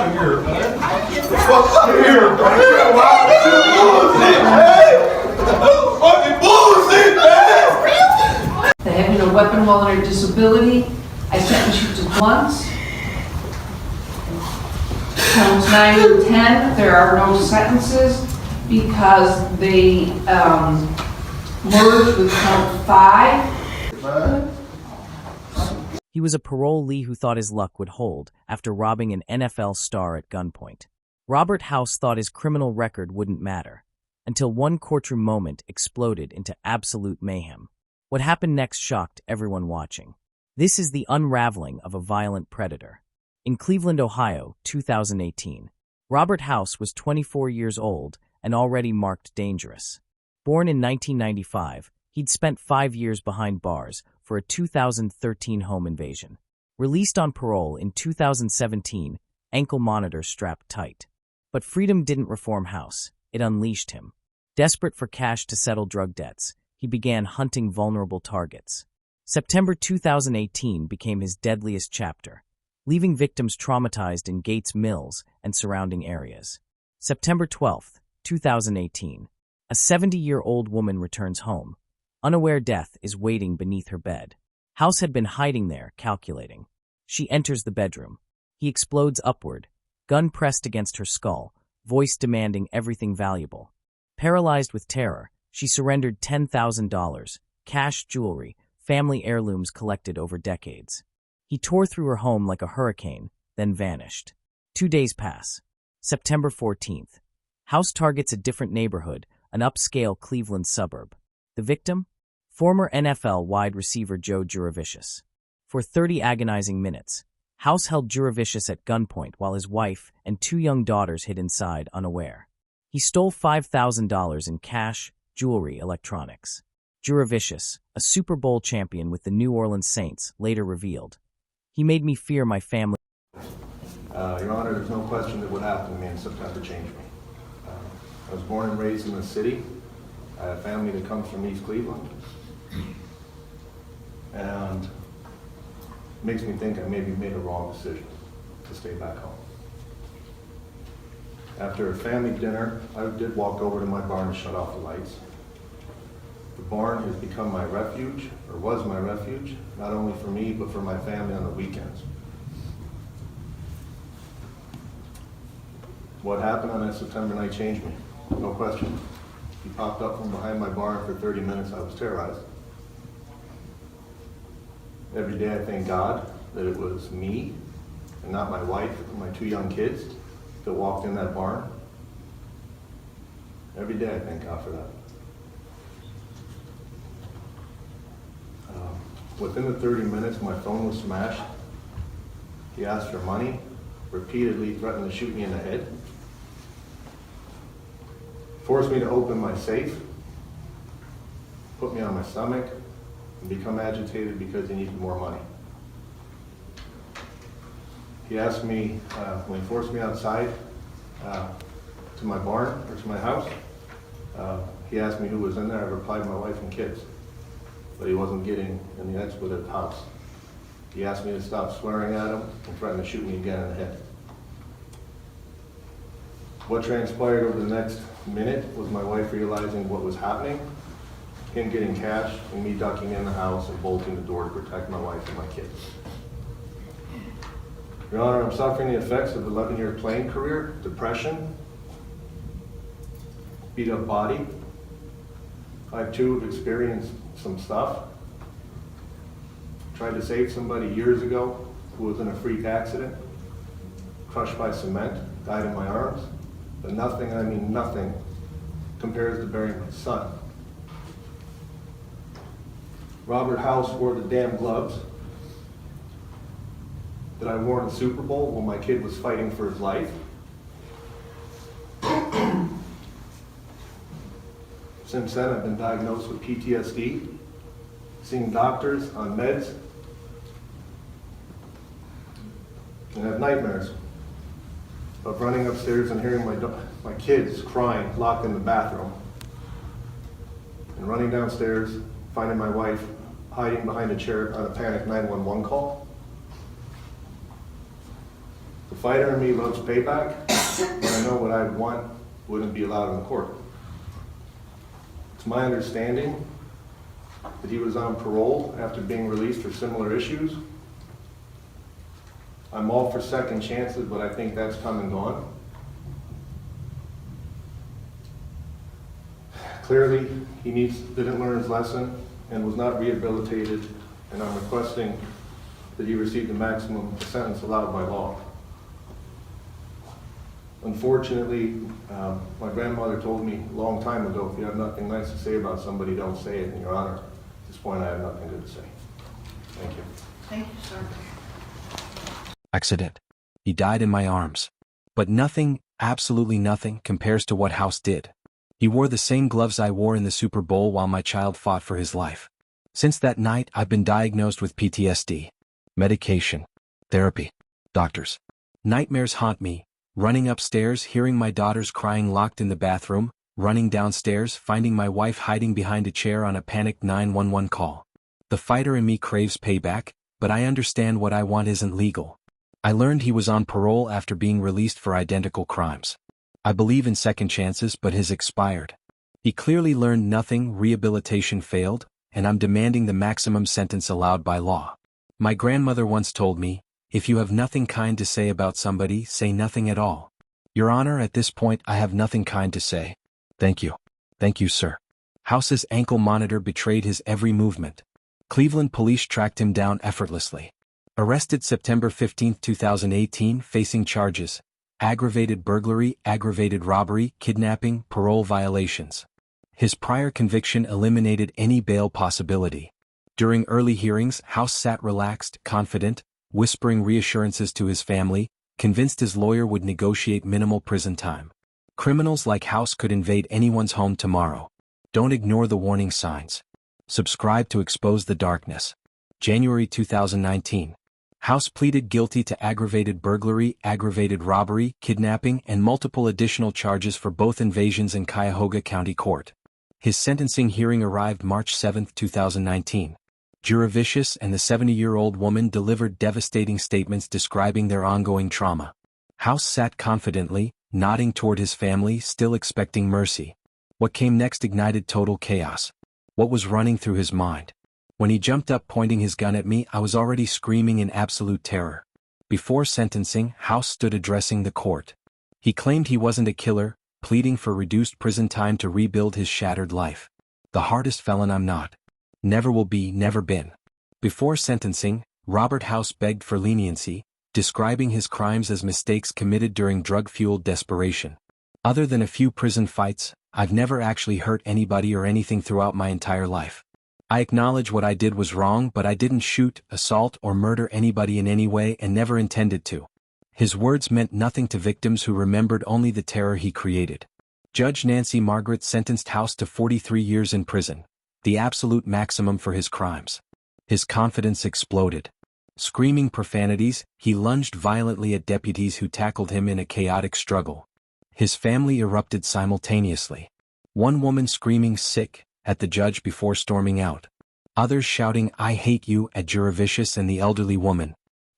out of here, man. Get the fuck out of here, man. Bullshit, man. Fucking bullshit, man. For having a weapon while on a disability, I sentence you to once. Counts 9 and 10, there are no sentences because they merged with count 5. He was a parolee who thought his luck would hold after robbing an NFL star at gunpoint. Robert House thought his criminal record wouldn't matter, until one courtroom moment exploded into absolute mayhem. What happened next shocked everyone watching. This is the unraveling of a violent predator. In Cleveland, Ohio, 2018, Robert House was 24 years old and already marked dangerous. Born in 1995, he'd spent 5 years behind bars for a 2013 home invasion. Released on parole in 2017, ankle monitors strapped tight. But freedom didn't reform House, it unleashed him. Desperate for cash to settle drug debts, he began hunting vulnerable targets. September 2018 became his deadliest chapter, leaving victims traumatized in Gates Mills and surrounding areas. September 12, 2018, a 70-year-old woman returns home. Unaware death is waiting beneath her bed. House had been hiding there, calculating. She enters the bedroom. He explodes upward, gun pressed against her skull, voice demanding everything valuable. Paralyzed with terror, she surrendered $10,000, cash, jewelry, family heirlooms collected over decades. He tore through her home like a hurricane, then vanished. 2 days pass. September 14th. House targets a different neighborhood, an upscale Cleveland suburb. The victim? Former NFL wide receiver Joe Juravicius. For 30 agonizing minutes, House held Juravicius at gunpoint while his wife and 2 young daughters hid inside, unaware. He stole $5,000 in cash, jewelry, electronics. Juravicius, a Super Bowl champion with the New Orleans Saints, later revealed, "He made me fear my family." Your Honor, there's no question that what happened to me in September changed me. I was born and raised in the city. I have family that comes from East Cleveland. And it makes me think I maybe made a wrong decision to stay back home. After a family dinner, I did walk over to my barn and shut off the lights. The barn has become my refuge, or was my refuge, not only for me, but for my family on the weekends. What happened on that September night changed me, no question. He popped up from behind my barn for 30 minutes, I was terrorized. Every day I thank God that it was me, and not my wife and my 2 young kids, that walked in that barn. Every day I thank God for that. Within the 30 minutes, my phone was smashed. He asked for money, repeatedly threatened to shoot me in the head, forced me to open my safe, put me on my stomach, and become agitated because he needed more money. He asked me, when he forced me outside to my barn, or to my house, he asked me who was in there. I replied, my wife and kids. But he wasn't getting in the expletive house. He asked me to stop swearing at him and threatened to shoot me again in the head. What transpired over the next minute was my wife realizing what was happening, him getting cash, and me ducking in the house and bolting the door to protect my wife and my kids. Your Honor, I'm suffering the effects of an 11-year playing career, depression, beat up body. I too have experienced some stuff. Tried to save somebody years ago who was in a freak accident, crushed by cement, died in my arms. But nothing, and I mean nothing, compares to burying my son. Robert House wore the damn gloves that I wore in the Super Bowl when my kid was fighting for his life. Since then, I've been diagnosed with PTSD, seeing doctors on meds, and I have nightmares of running upstairs and hearing my kids crying, locked in the bathroom, and running downstairs, finding my wife hiding behind a chair on a panic 911 call. The fighter in me loves payback, but I know what I want wouldn't be allowed in the court. It's my understanding that he was on parole after being released for similar issues. I'm all for second chances, but I think that's come and gone. Clearly, he didn't learn his lesson and was not rehabilitated, and I'm requesting that he receive the maximum sentence allowed by law. Unfortunately, my grandmother told me a long time ago, if you have nothing nice to say about somebody, don't say it. In your honor, at this point, I have nothing good to say. Thank you. Thank you, sir. Accident. He died in my arms. But nothing, absolutely nothing, compares to what House did. He wore the same gloves I wore in the Super Bowl while my child fought for his life. Since that night, I've been diagnosed with PTSD. Medication. Therapy. Doctors. Nightmares haunt me. Running upstairs, hearing my daughters crying locked in the bathroom, running downstairs, finding my wife hiding behind a chair on a panicked 911 call. The fighter in me craves payback, but I understand what I want isn't legal. I learned he was on parole after being released for identical crimes. I believe in second chances, but his expired. He clearly learned nothing, rehabilitation failed, and I'm demanding the maximum sentence allowed by law. My grandmother once told me, if you have nothing kind to say about somebody, say nothing at all. Your Honor, at this point I have nothing kind to say. Thank you. Thank you, sir. House's ankle monitor betrayed his every movement. Cleveland police tracked him down effortlessly. Arrested September 15, 2018, facing charges: aggravated burglary, aggravated robbery, kidnapping, parole violations. His prior conviction eliminated any bail possibility. During early hearings, House sat relaxed, confident, whispering reassurances to his family, convinced his lawyer would negotiate minimal prison time. Criminals like House could invade anyone's home tomorrow. Don't ignore the warning signs. Subscribe to expose the darkness. January 2019. House pleaded guilty to aggravated burglary, aggravated robbery, kidnapping, and multiple additional charges for both invasions in Cuyahoga County Court. His sentencing hearing arrived March 7, 2019. Juravicious and the 70-year-old woman delivered devastating statements describing their ongoing trauma. House sat confidently, nodding toward his family, still expecting mercy. What came next ignited total chaos. What was running through his mind? When he jumped up pointing his gun at me, I was already screaming in absolute terror. Before sentencing, House stood addressing the court. He claimed he wasn't a killer, pleading for reduced prison time to rebuild his shattered life. The hardest felon I'm not. Never will be, never been. Before sentencing, Robert House begged for leniency, describing his crimes as mistakes committed during drug-fueled desperation. Other than a few prison fights, I've never actually hurt anybody or anything throughout my entire life. I acknowledge what I did was wrong, but I didn't shoot, assault, or murder anybody in any way and never intended to. His words meant nothing to victims who remembered only the terror he created. Judge Nancy Margaret sentenced House to 43 years in prison, the absolute maximum for his crimes. His confidence exploded. Screaming profanities, he lunged violently at deputies who tackled him in a chaotic struggle. His family erupted simultaneously. One woman screaming "sick" at the judge before storming out. Others shouting "I hate you" at Juravicious and the elderly woman.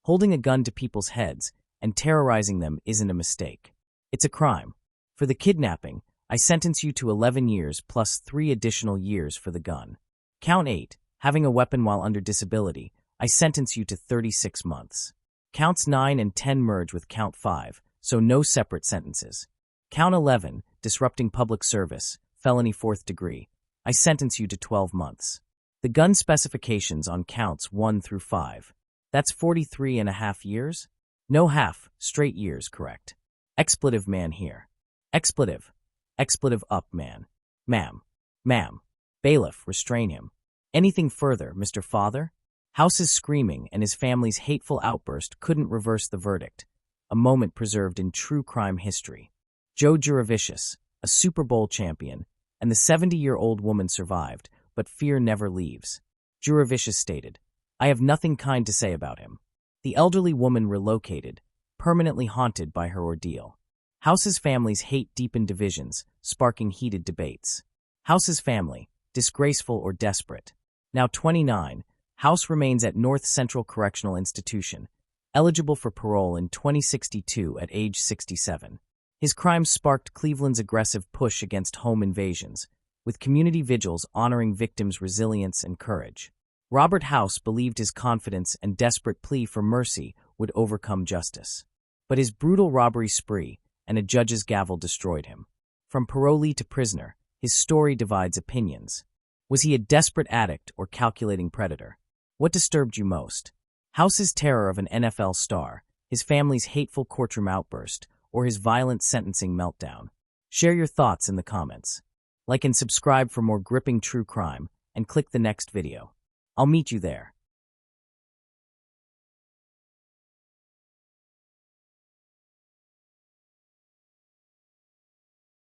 Holding a gun to people's heads and terrorizing them isn't a mistake. It's a crime. For the kidnapping, I sentence you to 11 years plus 3 additional years for the gun. Count 8, having a weapon while under disability, I sentence you to 36 months. Counts 9 and 10 merge with count 5, so no separate sentences. Count 11, disrupting public service, felony 4th degree, I sentence you to 12 months. The gun specifications on counts 1 through 5. That's 43 and a half years? No half, straight years, correct. Expletive man here. Expletive. Expletive up, man. Ma'am. Ma'am. Bailiff, restrain him. Anything further, Mr. Father? House's screaming and his family's hateful outburst couldn't reverse the verdict, a moment preserved in true crime history. Joe Juravicious, a Super Bowl champion, and the 70-year-old woman survived, but fear never leaves. Juravicious stated, I have nothing kind to say about him. The elderly woman relocated, permanently haunted by her ordeal. House's family's hate deepened divisions, sparking heated debates. House's family, disgraceful or desperate. Now 29, House remains at North Central Correctional Institution, eligible for parole in 2062 at age 67. His crimes sparked Cleveland's aggressive push against home invasions, with community vigils honoring victims' resilience and courage. Robert House believed his confidence and desperate plea for mercy would overcome justice. But his brutal robbery spree and a judge's gavel destroyed him. From parolee to prisoner, his story divides opinions. Was he a desperate addict or calculating predator? What disturbed you most? House's terror of an NFL star, his family's hateful courtroom outburst, or his violent sentencing meltdown? Share your thoughts in the comments. Like and subscribe for more gripping true crime, and click the next video. I'll meet you there.